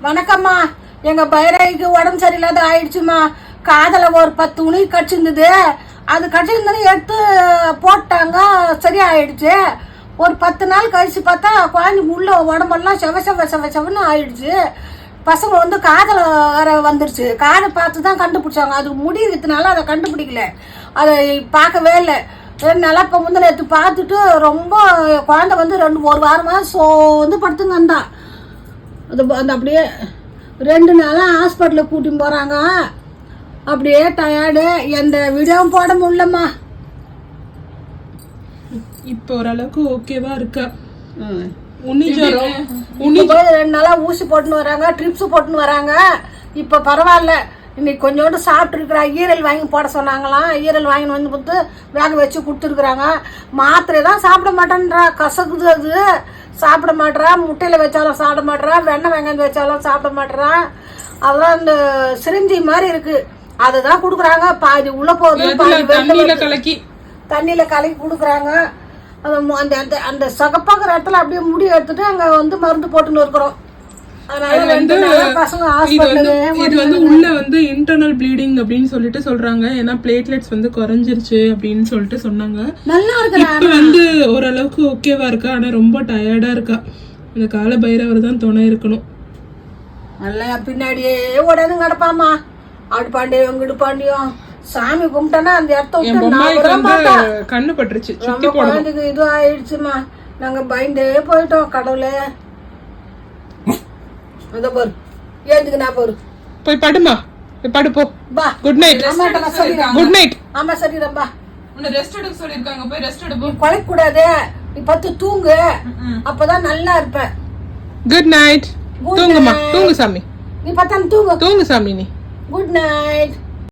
வணக்கம்மா. எங்க பைரவிக்கு உடம்பு சரியில்லாத ஆயிடுச்சுமா. காதல ஒரு 10 துணி கடிச்சிருந்தது. அது கடிச்சிருந்தது எடுத்து போட்டாங்க, சரியாயிடுச்சு. ஒரு 10 நாள் கழிச்சு பார்த்தா குழந்தைக்கு உள்ள உடம்பெல்லாம் செவன்னு ஆயிடுச்சு. பசங்க வந்து காதல வேற வந்துருச்சு. காதை பார்த்து தான் கண்டுபிடிச்சாங்க. அது முடி இருக்கிறதுனால அதை கண்டுபிடிக்கல, அதை பார்க்கவே இல்லை. 2 நாளா இப்போ முந்தின எடுத்து பார்த்துட்டு ரொம்ப குழந்தை வந்து ஒரு வாரமாக சோர்ந்து படுத்துங்க இருந்தான். அது அந்த அப்படியே 2 நாளாக ஹாஸ்பிட்டலுக்கு கூட்டின்னு போகிறாங்க. அப்படியே டயர்டு. எந்த வீடியோவும் போட முடியலம்மா. இப்போ ஓரளவுக்கு ஓகேவா இருக்கா? 2 நாளா ஊசி போட்டுன்னு வராங்க, ட்ரிப்ஸ் போட்டுன்னு வராங்க. இப்போ பரவாயில்ல. இன்னைக்கு கொஞ்சோண்டு சாப்பிட்டுருக்குறா. ஈரல் வாங்கி போட சொன்னாங்களாம். ஈரல் வாங்கின்னு வந்து கொடுத்து வேக வச்சு கொடுத்துருக்குறாங்க. மாத்திரை தான் சாப்பிட மாட்டேன்றா, கசக்குது. அது சாப்பிட மாட்டேறா. முட்டையில் வச்சாலும் சாப்பிட மாட்டேறா, வெண்ணெய் வெங்காயம் வச்சாலும் சாப்பிட மாட்டேறா. அதெல்லாம் இந்த சிரிஞ்சி மாதிரி இருக்கு, அதுதான் கொடுக்குறாங்க. பாதி உள்ள போகுது, பாதி தண்ணியில கலக்கி கொடுக்குறாங்க. அந்த அந்த அந்த சகப்பாக்குற இடத்துல அப்படியே முடி எடுத்துட்டு அங்க வந்து மருந்து போட்டுன்னு இருக்கிறோம். இது வந்து உள்ள வந்து இன்டர்னல் ப்ளீடிங் அப்படின்னு சொல்லிட்டு சொல்றாங்க. ஏன்னா பிளேட்லெட்ஸ் வந்து குறைஞ்சிருச்சு அப்படின்னு சொல்லிட்டு சொன்னாங்க. நல்லா இருக்கு. இப்ப வந்து ஓரளவுக்கு ஓகேவா இருக்கா, ஆனா ரொம்ப டயர்டா இருக்கா. இந்த கால பைரவர் தான் துணை இருக்கணும். நல்லா பின்னாடியே உடனே கிடப்பாமா. ஆடு பாண்டியம் இங்கிடு பாண்டியம். சாமி கும்பிட்டோன்னா அந்த இடத்த கண்ணு பட்டுருச்சு. குழந்தைக்கு இது ஆயிடுச்சுமா. நாங்க பயந்தே போயிட்டோம். கடவுளே, அத பாரு, ஏந்துக்கு நான் பாரு. போய் படுமா, போய் படு போ. பா, குட் நைட். Good night. ஆமா சரிடா. உன்னை ரெஸ்ட் எடுக்க சொல்லிருக்காங்க, போய் ரெஸ்ட் எடு. கொலைக்க கூடாது. நீ பத்து தூங்கு, அப்பதான் நல்லா இருப்ப. Good night. தூங்குமா, தூங்கு சாமி. நீ பத்தாம் தூங்கு. தூங்கு சாமி. நீ குட் நைட்.